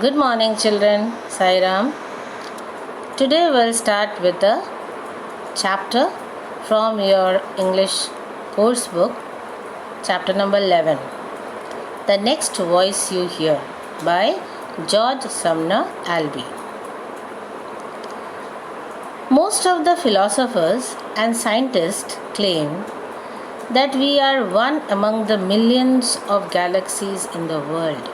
Good morning, children. Sairam. Today we'll start with a chapter from your English course book, chapter number 11. The Next Voice You Hear by George Sumner Albee. Most of the philosophers and scientists claim that we are one among the millions of galaxies in the world.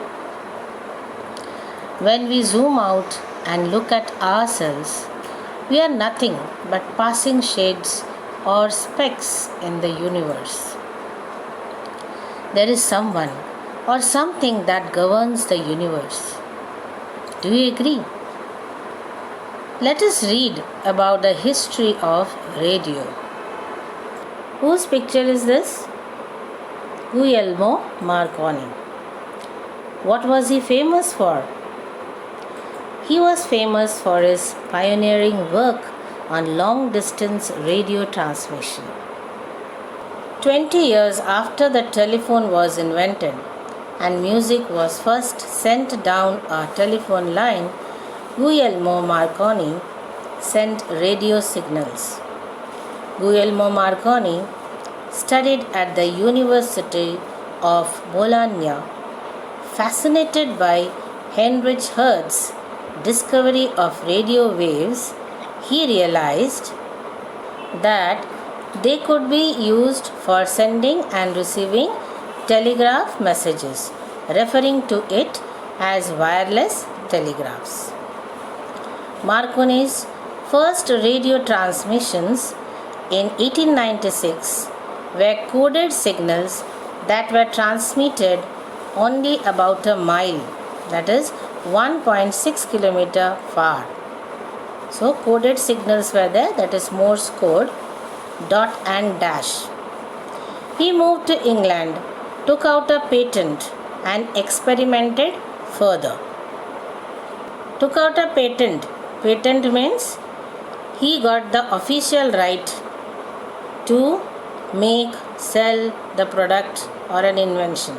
When we zoom out and look at ourselves, we are nothing but passing shades or specks in the universe. There is someone or something that governs the universe. Do you agree? Let us read about the history of radio. Whose picture is this? Guglielmo Marconi. What was he famous for? He was famous for his pioneering work on long-distance radio transmission. 20 years after the telephone was invented and music was first sent down a telephone line, Guglielmo Marconi sent radio signals. Guglielmo Marconi studied at the University of Bologna. Fascinated by Heinrich Hertz's discovery of radio waves, he realized that they could be used for sending and receiving telegraph messages, referring to it as wireless telegraphs. Marconi's first radio transmissions in 1896 were coded signals that were transmitted only about a mile, that is 1.6 kilometer far. So coded signals were there, that is Morse code, dot and dash. He moved to England, took out a patent and experimented further. Took out a patent. Patent means he got the official right to make, sell the product or an invention.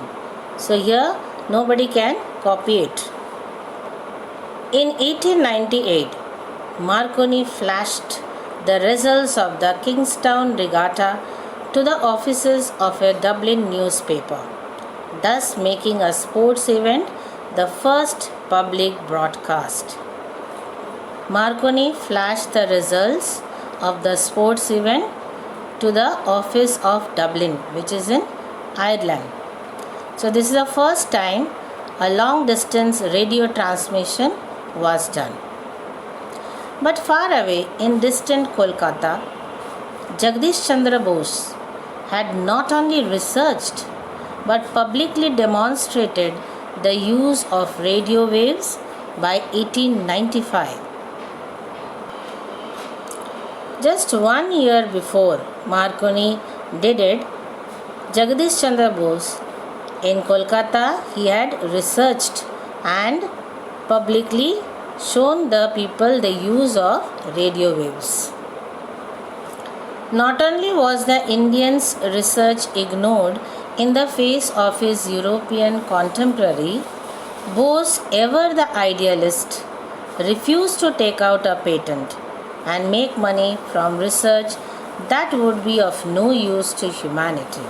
So here nobody can copy it. In 1898, Marconi flashed the results of the Kingstown Regatta to the offices of a Dublin newspaper, thus making a sports event the first public broadcast. Marconi flashed the results of the sports event to the office of Dublin, which is in Ireland. So this is the first time a long distance radio transmission was done. But far away in distant Kolkata, Jagdish Chandra Bose had not only researched but publicly demonstrated the use of radio waves by 1895. Just 1 year before Marconi did it, Jagdish Chandra Bose in Kolkata, he had researched and publicly shown the people the use of radio waves. Not only was the Indian's research ignored in the face of his European contemporary, Bose, ever the idealist, refused to take out a patent and make money from research that would be of no use to humanity.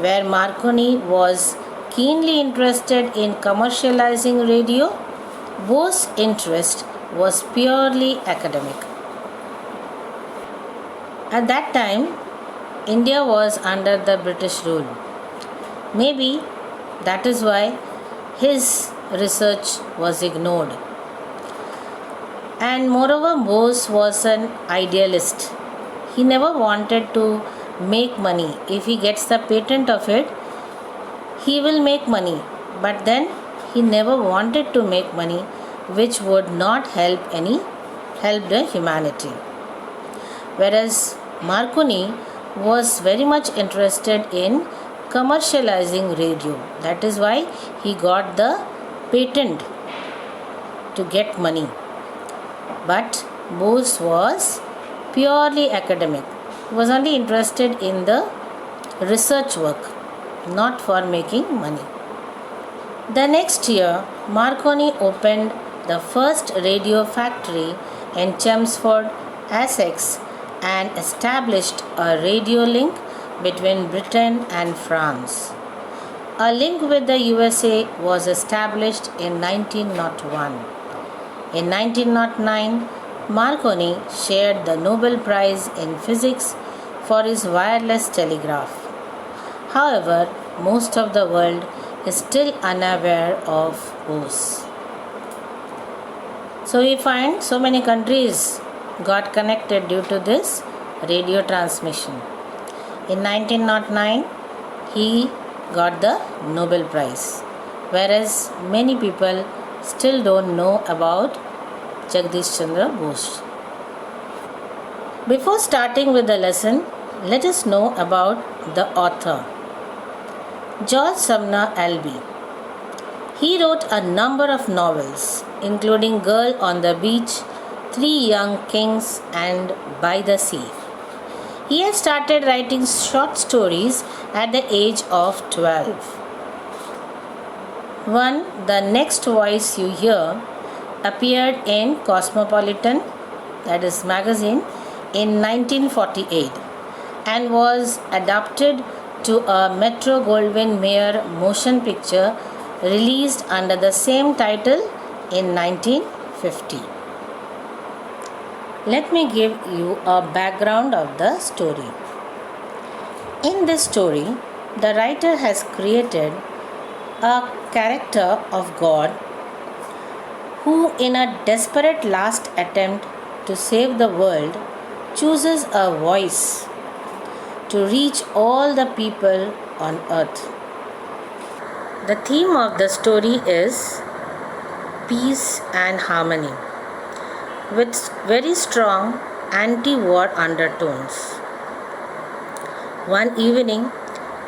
Where Marconi was keenly interested in commercializing radio, Bose's interest was purely academic. At that time, India was under the British rule. Maybe that is why his research was ignored. And moreover, Bose was an idealist. He never wanted to make money. If he gets the patent of it, he will make money. But then he never wanted to make money which would not help the humanity. Whereas Marconi was very much interested in commercializing radio. That is why he got the patent to get money. But Bose was purely academic. He was only interested in the research work, not for making money. The next year, Marconi opened the first radio factory in Chelmsford, Essex, and established a radio link between Britain and France. A link with the USA was established in 1901. In 1909, Marconi shared the Nobel Prize in Physics for his wireless telegraph. However, most of the world is still unaware of Bose. So we find so many countries got connected due to this radio transmission. In 1909, he got the Nobel Prize, whereas many people still don't know about Jagdish Chandra Bose. Before starting with the lesson, let us know about the author. George Sumner Albee. He wrote a number of novels, including Girl on the Beach, Three Young Kings, and By the Sea. He had started writing short stories at the age of 12. One, The Next Voice You Hear, appeared in Cosmopolitan, that is magazine, in 1948 and was adapted to a Metro Goldwyn Mayer motion picture released under the same title in 1950. Let me give you a background of the story. In this story, the writer has created a character of God who, in a desperate last attempt to save the world, chooses a voice to reach all the people on earth. The theme of the story is peace and harmony, with very strong anti-war undertones. One evening,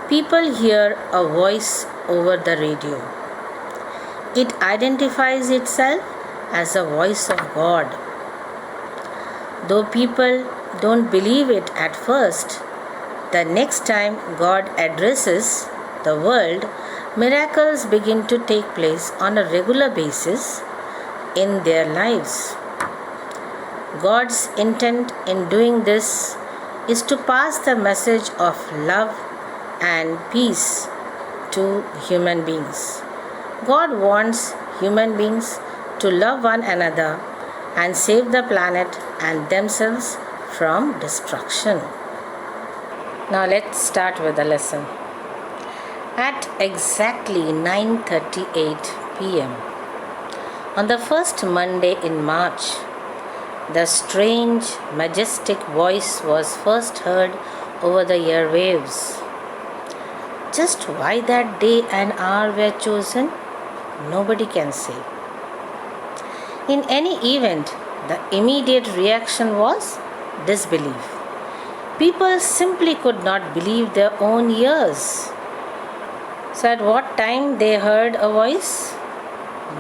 people hear a voice over the radio. It identifies itself as a voice of God. Though people don't believe it at first, the next time God addresses the world, miracles begin to take place on a regular basis in their lives. God's intent in doing this is to pass the message of love and peace to human beings. God wants human beings to love one another and save the planet and themselves from destruction. Now let's start with the lesson. At exactly 9:38 p.m. on the first Monday in March, the strange, majestic voice was first heard over the airwaves. Just why that day and hour were chosen, nobody can say. In any event, the immediate reaction was disbelief. People simply could not believe their own ears. So at what time they heard a voice?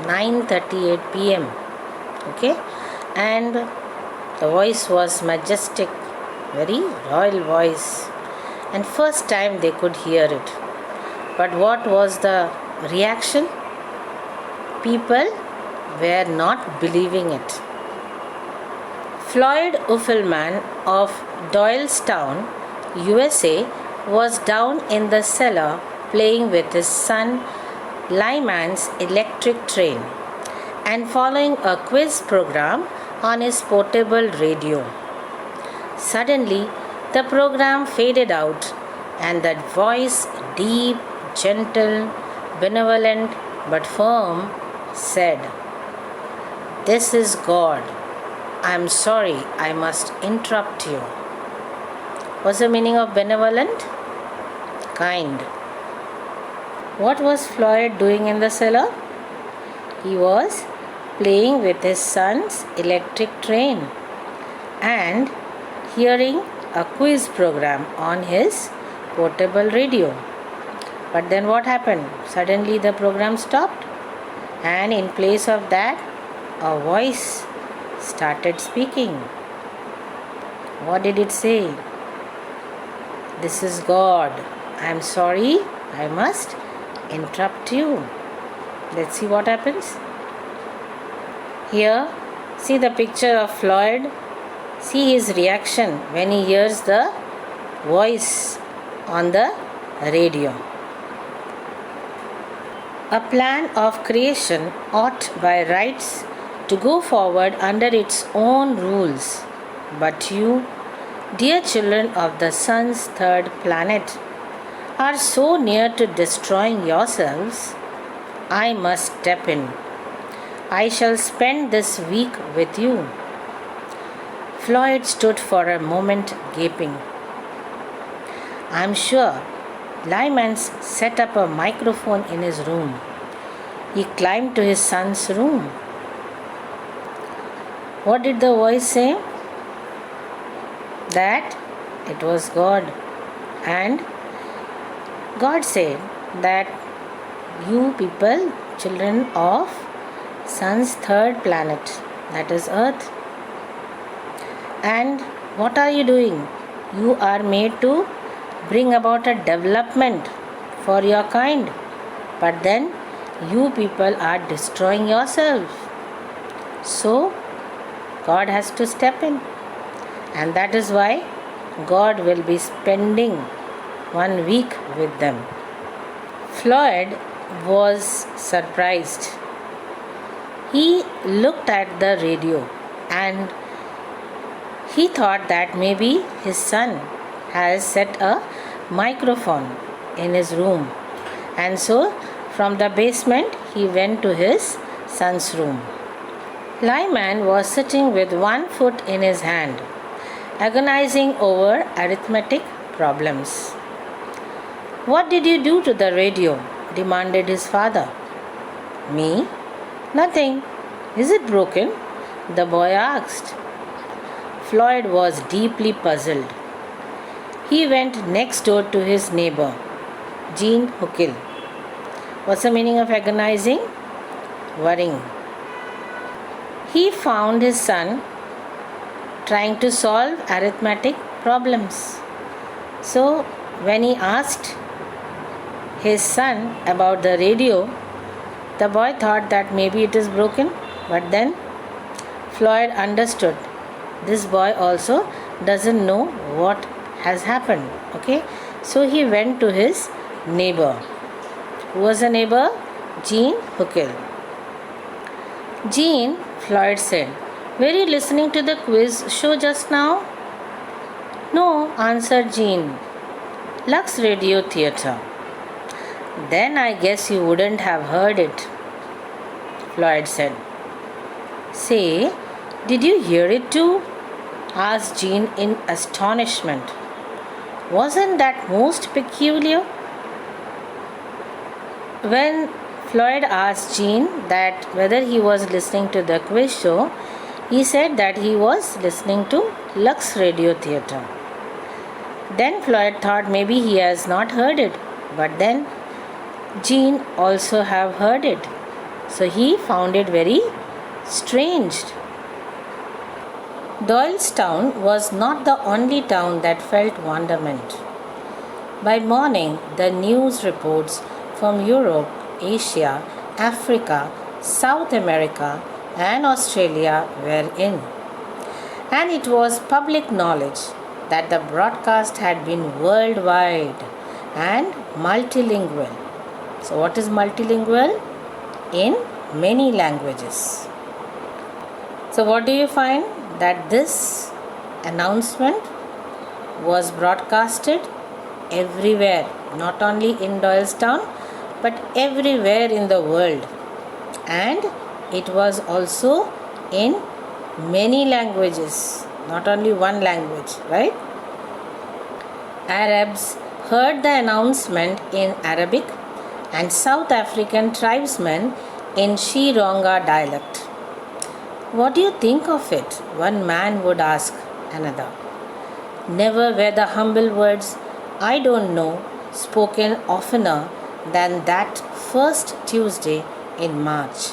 9:38 p.m. Okay? And the voice was majestic, very royal voice. And first time they could hear it. But what was the reaction? People were not believing it. Floyd Uffelman of Doylestown, USA, was down in the cellar playing with his son Lyman's electric train and following a quiz program on his portable radio. Suddenly, the program faded out and that voice, deep, gentle, benevolent but firm, said, "This is God. I'm sorry, I must interrupt you." What's the meaning of benevolent? Kind. What was Floyd doing in the cellar? He was playing with his son's electric train and hearing a quiz program on his portable radio. But then what happened? Suddenly the program stopped, and in place of that, a voice started speaking. What did it say? "This is God. I am sorry, I must interrupt you." Let's see what happens. Here, see the picture of Floyd. See his reaction when he hears the voice on the radio. A plan of creation ought by rights to go forward under its own rules. But you, dear children of the sun's third planet, are so near to destroying yourselves, I must step in. I shall spend this week with you. Floyd stood for a moment gaping. I'm sure Lyman set up a microphone in his room. He climbed to his son's room. What did the voice say? That it was God. And God said that you people, children of sun's third planet, that is Earth. And what are you doing? You are made to bring about a development for your kind. But then you people are destroying yourselves. So God has to step in. And that is why God will be spending 1 week with them. Floyd was surprised. He looked at the radio and he thought that maybe his son has set a microphone in his room. And so from the basement he went to his son's room. Lyman was sitting with one foot in his hand, agonizing over arithmetic problems. What did you do to the radio? Demanded his father. Me? Nothing. Is it broken? The boy asked. Floyd was deeply puzzled. He went next door to his neighbor, Jean Huckel. What's the meaning of agonizing? Worrying. He found his son trying to solve arithmetic problems. So when he asked his son about the radio, the boy thought that maybe it is broken, but then Floyd understood. This boy also doesn't know what has happened. Okay, so he went to his neighbor. Who was a neighbor? Jean Huckel. Jean, Floyd said, were you listening to the quiz show just now? No, answered Jean. Lux Radio Theatre. Then I guess you wouldn't have heard it, Floyd said. Say, did you hear it too? Asked Jean in astonishment. Wasn't that most peculiar? When Floyd asked Jean that whether he was listening to the quiz show, he said that he was listening to Lux Radio Theatre. Then Floyd thought maybe he has not heard it, but then Jean also have heard it. So he found it very strange. Doylestown was not the only town that felt wonderment. By morning, the news reports from Europe, Asia, Africa, South America, and Australia were in. And it was public knowledge that the broadcast had been worldwide and multilingual. So, what is multilingual? In many languages. So, what do you find? That this announcement was broadcasted everywhere, not only in Doylestown, but everywhere in the world. And it was also in many languages, not only one language, right? Arabs heard the announcement in Arabic and South African tribesmen in Shironga dialect. What do you think of it? One man would ask another. Never were the humble words, I don't know, spoken oftener than that first Tuesday in March.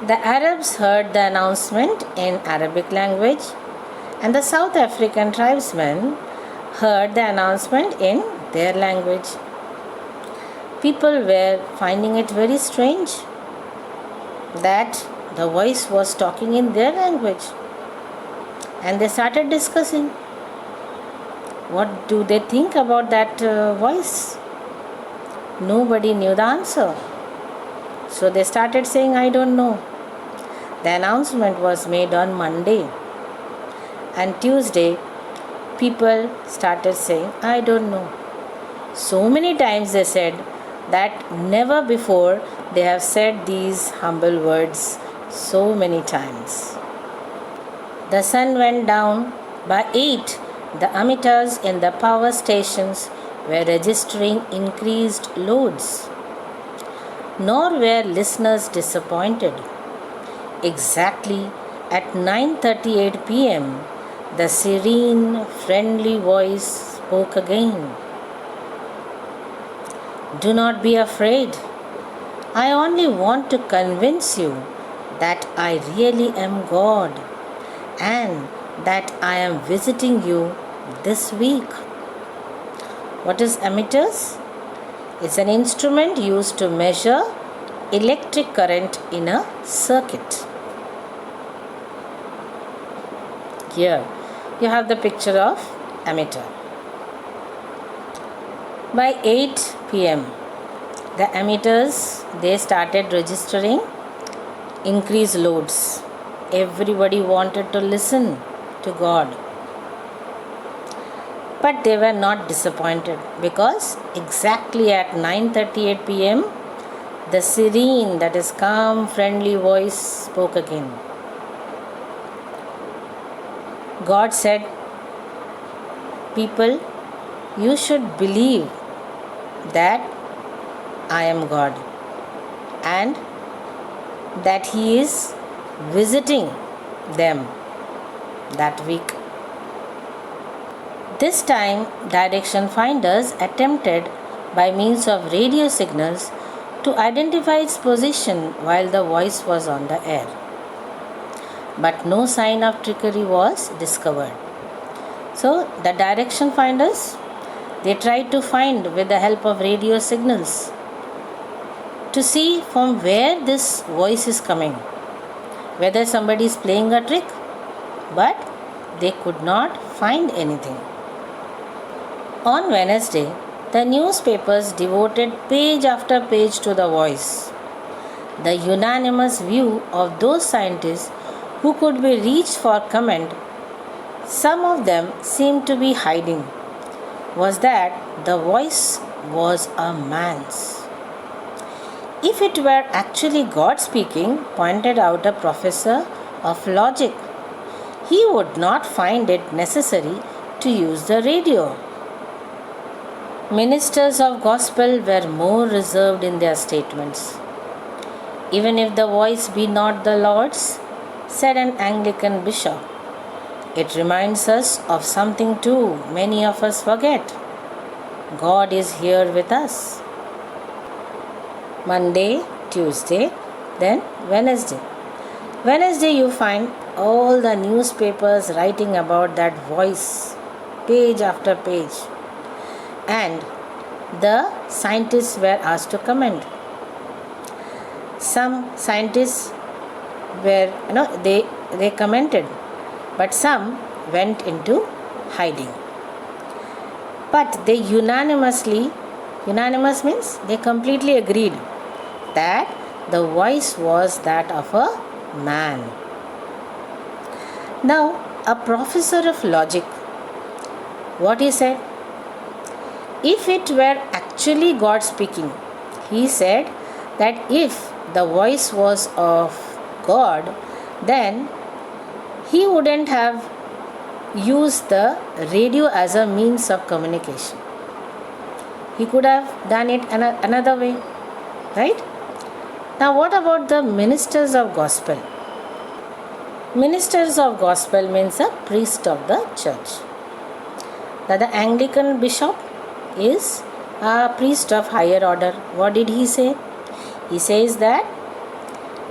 The Arabs heard the announcement in Arabic language and the South African tribesmen heard the announcement in their language. People were finding it very strange that the voice was talking in their language, and they started discussing what do they think about that voice. Nobody knew the answer, so they started saying, I don't know. The announcement was made on Monday, and Tuesday people started saying, I don't know. So many times they said that never before they have said these humble words so many times. The sun went down. By 8, the ammeters in the power stations were registering increased loads. Nor were listeners disappointed. Exactly at 9:38 p.m., the serene, friendly voice spoke again. Do not be afraid. I only want to convince you that I really am God and that I am visiting you this week. What is ammeters? It's an instrument used to measure electric current in a circuit. Here you have the picture of ammeter. By 8 p.m., the ammeters, they started registering increased loads. Everybody wanted to listen to God. But they were not disappointed because exactly at 9:38 p.m., the serene, that is calm, friendly voice spoke again. God said, people, you should believe that I am God and that He is visiting them that week. This time, direction finders attempted by means of radio signals to identify its position while the voice was on the air. But no sign of trickery was discovered. So the direction finders, they tried to find with the help of radio signals to see from where this voice is coming, whether somebody is playing a trick, but they could not find anything. On Wednesday, the newspapers devoted page after page to the voice. The unanimous view of those scientists who could be reached for comment, some of them seemed to be hiding, was that the voice was a man's. If it were actually God speaking, pointed out a professor of logic, he would not find it necessary to use the radio. Ministers of gospel were more reserved in their statements. Even if the voice be not the Lord's, said an Anglican bishop, it reminds us of something too many of us forget. God is here with us. Monday, Tuesday, then Wednesday. Wednesday you find all the newspapers writing about that voice, page after page. And the scientists were asked to comment. Some scientists were, they commented, but some went into hiding. But they unanimous means they completely agreed that the voice was that of a man. Now, a professor of logic, what he said? If it were actually God speaking, he said that if the voice was of God, then he wouldn't have used the radio as a means of communication. He could have done it another way, right? Now, what about the ministers of gospel? Ministers of gospel means a priest of the church. Now, the Anglican bishop is a priest of higher order. What did he say? He says that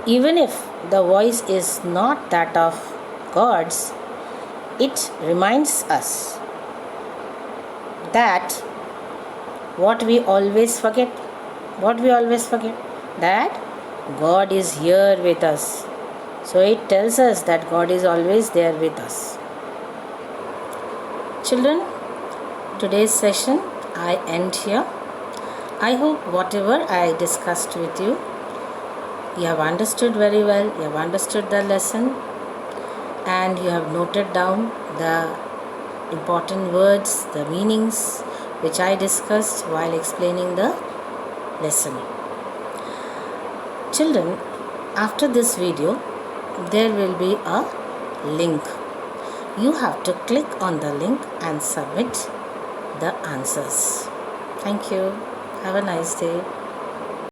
even if the voice is not that of God's, it reminds us that what we always forget, What we always forget? That God is here with us. So it tells us that God is always there with us. Children, today's session I end here. I hope whatever I discussed with you, you have understood very well, you have understood the lesson, and you have noted down the important words, the meanings which I discussed while explaining the lesson. Children, after this video, there will be a link. You have to click on the link and submit the answers. Thank you. Have a nice day.